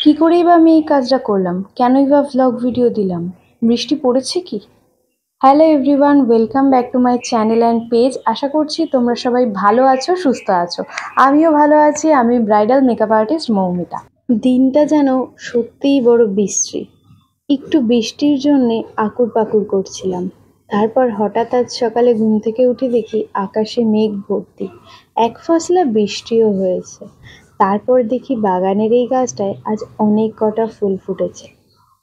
কি করেই বা আমি এই কাজটা করলাম? কেনই বা ভ্লগ ভিডিও দিলাম? বৃষ্টি পড়েছে কি? Hello everyone, welcome back to my channel and page. আশা করছি তোমরা সবাই ভালো আছো, সুস্থ আছো। আমিও ভালো আছি। আমি ব্রাইডাল মেকআপ আর্টিস্ট মৌমিতা। দিনটা যেন সত্যিই বড় বিশ্রী। একটু বৃষ্টির জন্যে আকুর পাকুর করছিলাম। তারপর হঠাৎ আজ সকালে ঘুম থেকে উঠে দেখি আকাশে মেঘ ভর্তি, এক ফসলা বৃষ্টিও হয়েছে। তারপর দেখি বাগানের এই গাছটায় আজ অনেক কটা ফুল ফুটেছে।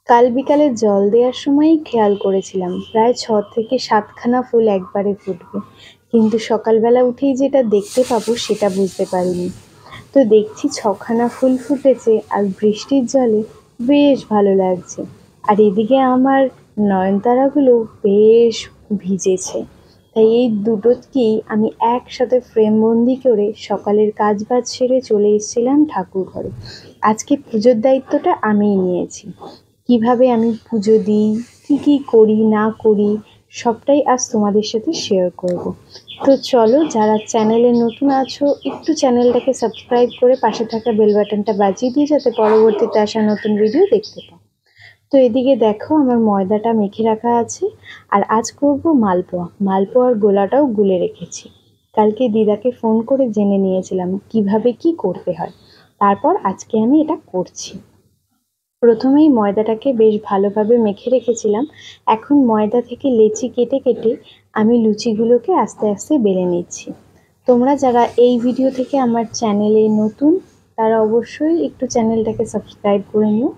কাল বিকালে জল দেওয়ার সময়ই খেয়াল করেছিলাম প্রায় 6 থেকে 7খানা ফুল একবারে ফুটবে, কিন্তু সকালবেলা উঠেই যেটা দেখতে পাবো সেটা বুঝতে পারিনি। তো দেখছি 6খানা ফুল ফুটেছে আর বৃষ্টির জলে বেশ ভালো লাগছে। আর এদিকে আমার নয়নতারাগুলো বেশ ভিজেছে। তাই এই দুটোকেই আমি একসাথে ফ্রেমবন্দি করে সকালের কাজবাজ সেরে চলে এসেছিলাম ঠাকুর ঘরে। আজকে পুজোর দায়িত্বটা আমিই নিয়েছি। কিভাবে আমি পুজো দিই, কী করি না করি, সবটাই আজ তোমাদের সাথে শেয়ার করব। তো চলো, যারা চ্যানেলে নতুন আছো একটু চ্যানেলটাকে সাবস্ক্রাইব করে পাশে থাকা বেল বাটনটা বাজিয়ে দিয়ে যাতে পরবর্তীতে আসা নতুন ভিডিও দেখতে পাও। তো এদিকে দেখো আমার ময়দাটা মেখে রাখা আছে, আর আজ করব মালপোয়া। মালপোয়ার গোলাটাও গুলে রেখেছি। কালকে দিদাকে ফোন করে জেনে নিয়েছিলাম কিভাবে কি করতে হয়, তারপর আজকে আমি এটা করছি। প্রথমেই ময়দাটাকে বেশ ভালোভাবে মেখে রেখেছিলাম। এখন ময়দা থেকে লেচি কেটে কেটে আমি লুচিগুলোকে আস্তে আস্তে বেলে নিচ্ছি। তোমরা যারা এই ভিডিও থেকে আমার চ্যানেলে নতুন, তারা অবশ্যই একটু চ্যানেলটাকে সাবস্ক্রাইব করে নিও।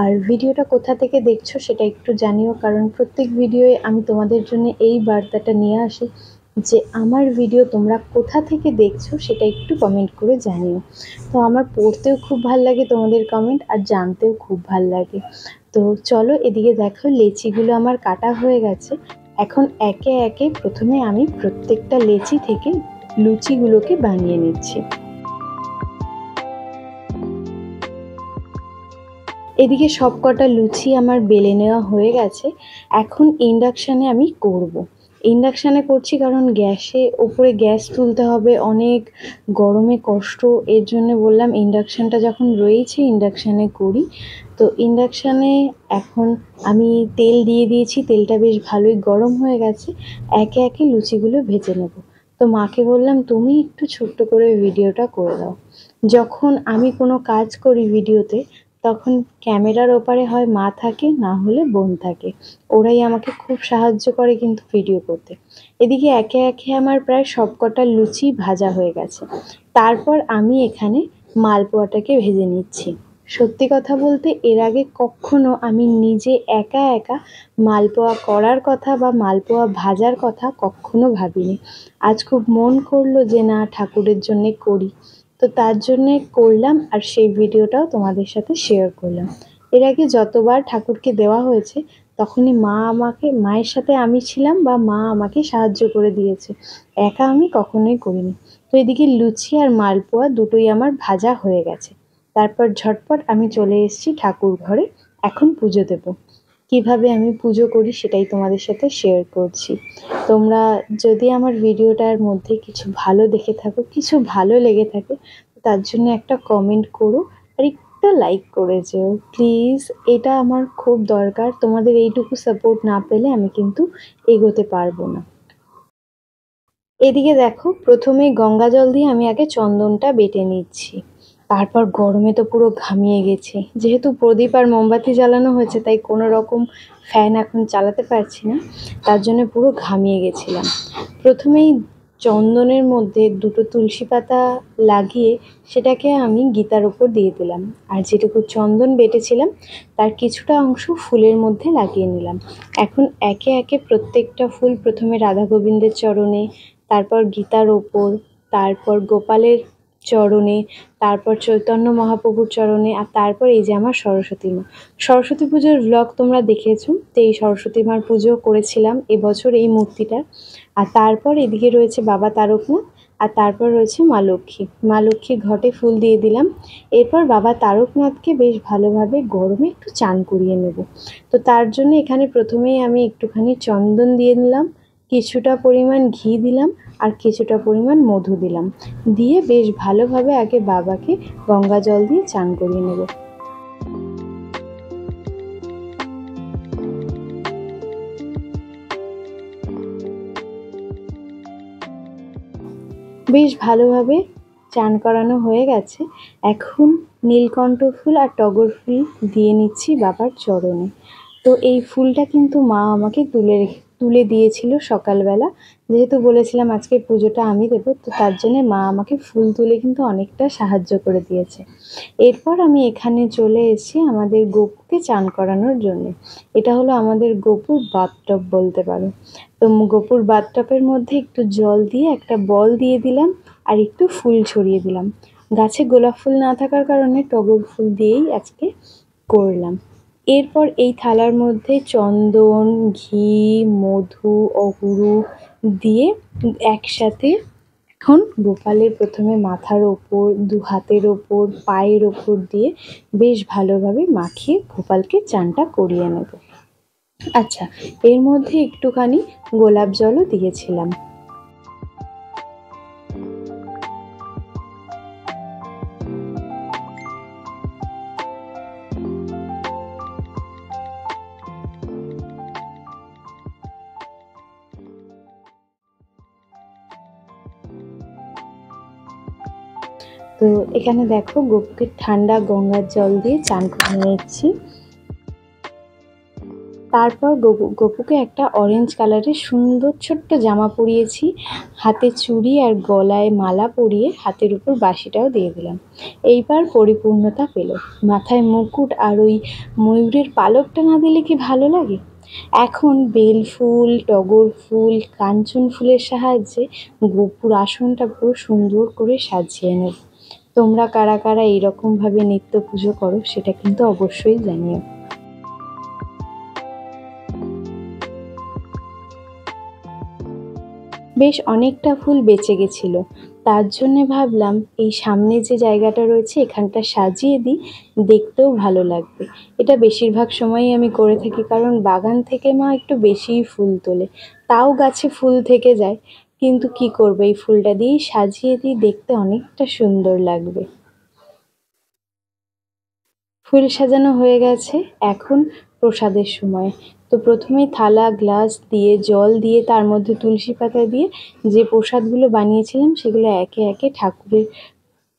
আর ভিডিওটা কোথা থেকে দেখছো সেটা একটু জানিও, কারণ প্রত্যেক ভিডিওয়ে আমি তোমাদের জন্য এই বার্তাটা নিয়ে আসি যে আমার ভিডিও তোমরা কোথা থেকে দেখছো সেটা একটু কমেন্ট করে জানিও। তো আমার পড়তেও খুব ভাল লাগে তোমাদের কমেন্ট, আর জানতেও খুব ভাল লাগে। তো চলো, এদিকে দেখো লেচিগুলো আমার কাটা হয়ে গেছে। এখন একে একে প্রথমে আমি প্রত্যেকটা লেচি থেকে লুচিগুলোকে বানিয়ে নিচ্ছি। এদিকে সবকটা লুচি আমার বেলে নেওয়া হয়ে গেছে। এখন ইন্ডাকশানে আমি করব। ইন্ডাকশানে করছি কারণ গ্যাসে ওপরে গ্যাস তুলতে হবে, অনেক গরমে কষ্ট। এর জন্য বললাম ইন্ডাকশানটা যখন রয়েছে ইন্ডাকশানে করি। তো ইন্ডাকশানে এখন আমি তেল দিয়ে দিয়েছি, তেলটা বেশ ভালোই গরম হয়ে গেছে। একে একে লুচিগুলো ভেজে নেব। তো মাকে বললাম তুমি একটু ছোট্ট করে ভিডিওটা করে দাও। যখন আমি কোনো কাজ করি ভিডিওতে, তখন ক্যামেরার ওপারে হয় মা থাকে, না হলে বোন থাকে। ওরাই আমাকে খুব সাহায্য করে কিন্তু ভিডিও করতে। এদিকে একে একে আমার প্রায় সবকটা লুচি ভাজা হয়ে গেছে। তারপর আমি এখানে মালপোয়াটাকে ভেজে নিচ্ছি। সত্যি কথা বলতে এর আগে কখনো আমি নিজে একা একা মালপোয়া করার কথা বা মালপোয়া ভাজার কথা কখনো ভাবিনি। আজ খুব মন করলো যে না, ঠাকুরের জন্যে করি। তো তার জন্যে করলাম, আর সেই ভিডিওটাও তোমাদের সাথে শেয়ার করলাম। এর আগে যতবার ঠাকুরকে দেওয়া হয়েছে তখনই মায়ের সাথে আমি ছিলাম বা মা আমাকে সাহায্য করে দিয়েছে, একা আমি কখনোই করিনি। তো এদিকে লুচি আর মালপোয়া দুটোই আমার ভাজা হয়ে গেছে। তারপর ঝটপট আমি চলে এসেছি ঠাকুর ঘরে। এখন পুজো দেব। কিভাবে আমি পুজো করি সেটাই তোমাদের সাথে শেয়ার করছি। তোমরা যদি আমার ভিডিওটার মধ্যে কিছু ভালো দেখে থাকো, কিছু ভালো লেগে থাকে, তার জন্য একটা কমেন্ট করো আর একটা লাইক করে যেও প্লিজ। এটা আমার খুব দরকার। তোমাদের এইটুকু সাপোর্ট না পেলে আমি কিন্তু এগোতে পারবো না। এদিকে দেখো প্রথমে গঙ্গা জল দিয়ে আমি আগে চন্দনটা বেটে নিচ্ছি। তারপর গরমে তো পুরো ঘামিয়ে গেছি। যেহেতু প্রদীপ আর মোমবাতি জ্বালানো হয়েছে তাই কোনো রকম ফ্যান এখন চালাতে পারছি না, তার জন্য পুরো ঘামিয়ে গেছিলাম। প্রথমেই চন্দনের মধ্যে দুটো তুলসী পাতা লাগিয়ে সেটাকে আমি গীতার ওপর দিয়ে দিলাম। আর যেটুকু চন্দন বেটেছিলাম তার কিছুটা অংশ ফুলের মধ্যে লাগিয়ে নিলাম। এখন একে একে প্রত্যেকটা ফুল প্রথমে রাধা গোবিন্দের চরণে, তারপর গীতার ওপর, তারপর গোপালের চরণে, তারপর চৈতন্য মহাপ্রভুর চরণে, আর তারপর এই যে আমার সরস্বতী মা। সরস্বতী পুজোর ভ্লগ তোমরা দেখেছো। তো এই সরস্বতী মার পুজো করেছিলাম এবছর এই মূর্তিটার। আর তারপর এদিকে রয়েছে বাবা তারকনাথ, আর তারপর রয়েছে মা লক্ষ্মী। মা লক্ষ্মীর ঘটে ফুল দিয়ে দিলাম। এরপর বাবা তারকনাথকে বেশ ভালোভাবে গরমে একটু চান করিয়ে নেব। তো তার জন্য এখানে প্রথমেই আমি একটুখানি চন্দন দিয়ে নিলাম, কিছুটা পরিমাণ ঘি দিলাম, আর কিছুটা পরিমাণ মধু দিলাম। দিয়ে বেশ ভালোভাবে আগে বাবাকে গঙ্গা জল দিয়ে চান করিয়ে নেব। বেশ ভালোভাবে চান করানো হয়ে গেছে। এখন নীলকণ্ঠ ফুল আর টগর ফুল দিয়ে নিচ্ছি বাবার চরণে। তো এই ফুলটা কিন্তু মা আমাকে তুলে দিয়েছিল সকালবেলা। যেহেতু বলেছিলাম আজকের পুজোটা আমি দেবো, তো তার জন্যে মা আমাকে ফুল তুলে কিন্তু অনেকটা সাহায্য করে দিয়েছে। এরপর আমি এখানে চলে এসেছি আমাদের গপুকে চান করানোর জন্যে। এটা হলো আমাদের গপুর বাথটব বলতে পারো। তো গপুর বাথটবের মধ্যে একটু জল দিয়ে একটা বল দিয়ে দিলাম আর একটু ফুল ছড়িয়ে দিলাম। গাছে গোলাপ ফুল না থাকার কারণে টগর ফুল দিয়েই আজকে করলাম। এরপর এই থালার মধ্যে চন্দন, ঘি, মধু, অগুরু দিয়ে একসাথে এখন গোপালের প্রথমে মাথার ওপর, দু হাতের ওপর, পায়ের ওপর দিয়ে বেশ ভালোভাবে মাখিয়ে গোপালকে চানটা করিয়ে নেব। আচ্ছা, এর মধ্যে একটুখানি গোলাপ জলও দিয়েছিলাম। তো এখানে দেখো গপুকে ঠান্ডা গঙ্গার জল দিয়ে চান করে নিচ্ছি। তারপর গপুকে একটা অরেঞ্জ কালারের সুন্দর ছোট্ট জামা পরিয়েছি, হাতে চুড়ি আর গলায় মালা পরিয়ে হাতের উপর বাঁশিটাও দিয়ে দিলাম। এইবার পরিপূর্ণতা পেল। মাথায় মুকুট আর ওই ময়ূরের পালকটা না দিলে কি ভালো লাগে। এখন বেল ফুল, টগর ফুল, কাঞ্চন ফুলের সাহায্যে গপুর আসনটা পুরো সুন্দর করে সাজিয়ে নেব। তোমরা কারা কারা এইরকমভাবে নিত্য পুজো করো সেটা কিন্তু অবশ্যই জানিও। বেশ অনেকটা ফুল বেঁচে গেছিলো, তার জন্যে ভাবলাম এই সামনে যে জায়গাটা রয়েছে এখানটা সাজিয়ে দিই, দেখতেও ভালো লাগবে। এটা বেশিরভাগ সময়ই আমি করে থাকি, কারণ বাগান থেকে মা একটু বেশিই ফুল তোলে, তাও গাছে ফুল থেকে যায়, কিন্তু কি করবো, এই ফুলটা দিয়েই সাজিয়ে দিই, দেখতে অনেকটা সুন্দর লাগবে। ফুল সাজানো হয়ে গেছে, এখন প্রসাদের সময়। তো প্রথমেই থালা গ্লাস দিয়ে জল দিয়ে তার মধ্যে তুলসী পাতা দিয়ে যে প্রসাদগুলো বানিয়েছিলাম সেগুলো একে একে ঠাকুরের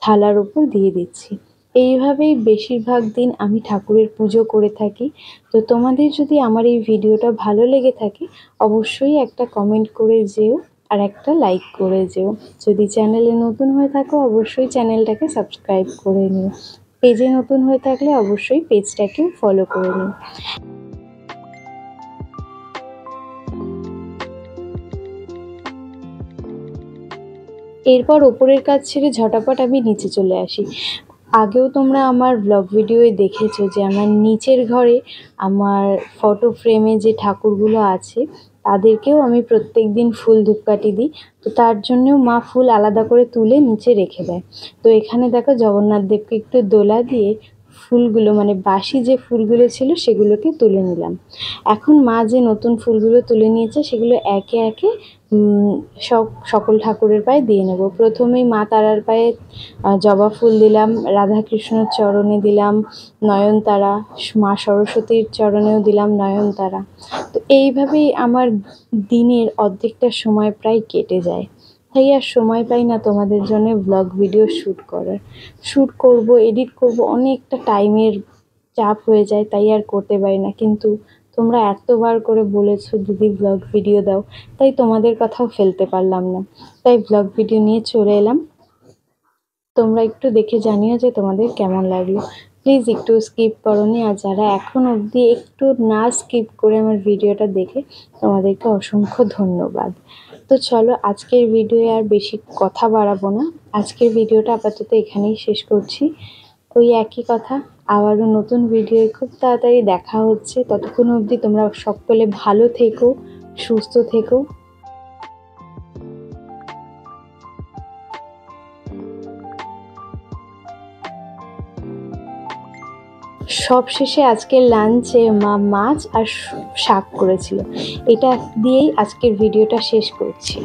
থালার উপর দিয়ে দিচ্ছি। এইভাবেই বেশিরভাগ দিন আমি ঠাকুরের পুজো করে থাকি। তো তোমাদের যদি আমার এই ভিডিওটা ভালো লেগে থাকে অবশ্যই একটা কমেন্ট করে যেও আর একটা লাইক করে যেও। যদি চ্যানেলে নতুন হয়ে থাকো অবশ্যই চ্যানেলটাকে সাবস্ক্রাইব করে নিও। পেজে নতুন হয়ে থাকলে অবশ্যই পেজটাকে ফলো করে নিও। এরপর ওপরের কাজ ছেড়ে ঝটাপট আমি নিচে চলে আসি। আগেও তোমরা আমার ব্লগ ভিডিওয়ে দেখেছো যে আমার নিচের ঘরে আমার ফটো ফ্রেমে যে ঠাকুরগুলো আছে তাদেরকেও আমি প্রত্যেক দিন ফুল ধূপকাঠি দিই। তো তার জন্যেও মা ফুল আলাদা করে তুলে নিচে রেখে দেয়। তো এখানে দেখো জগন্নাথ দেবকে একটু দোলা দিয়ে ফুলগুলো মানে বাসি যে ফুলগুলো ছিল সেগুলোকে তুলে নিলাম। এখন মা যে নতুন ফুলগুলো তুলে নিয়েছে সেগুলো একে একে সকল ঠাকুরের পায়ে দিয়ে নেব। প্রথমেই মা তারার পায়ে জবা ফুল দিলাম, রাধাকৃষ্ণর চরণে দিলাম নয়নতারা, মা সরস্বতীর চরণেও দিলাম নয়নতারা। তো এইভাবেই আমার দিনের অর্ধেকটা সময় প্রায় কেটে যায়, তাই আর সময় পাই না তোমাদের জন্য ব্লগ ভিডিও শ্যুট করব, এডিট করব, অনেকটা টাইমের চাপ হয়ে যায়, তাই আর করতে পারি না। কিন্তু তোমরা এতবার করে বলেছো দিদি ব্লগ ভিডিও দাও, তাই তোমাদের কথাও ফেলতে পারলাম না, তাই ব্লগ ভিডিও নিয়ে চলে এলাম। তোমরা একটু দেখে জানিও যে তোমাদের কেমন লাগলো। প্লিজ একটু স্কিপ করোনি, আর যারা এখন অবধি একটু না স্কিপ করে আমার ভিডিওটা দেখে তোমাদেরকে অসংখ্য ধন্যবাদ। তো চলো আজকের ভিডিও আর বেশি কথা বাড়াবো না, আজকের ভিডিওটা আপাতত এখানেই শেষ করছি। ওই একই কথা, আবারও নতুন ভিডিও খুব তাড়াতাড়ি দেখা হচ্ছে। ততক্ষণ অবধি তোমরা সকলে ভালো থেকো, সুস্থ থেকো। সবশেষে আজকের লাঞ্চে মা মাছ আর শাক করেছিল, এটা দিয়েই আজকের ভিডিওটা শেষ করছি।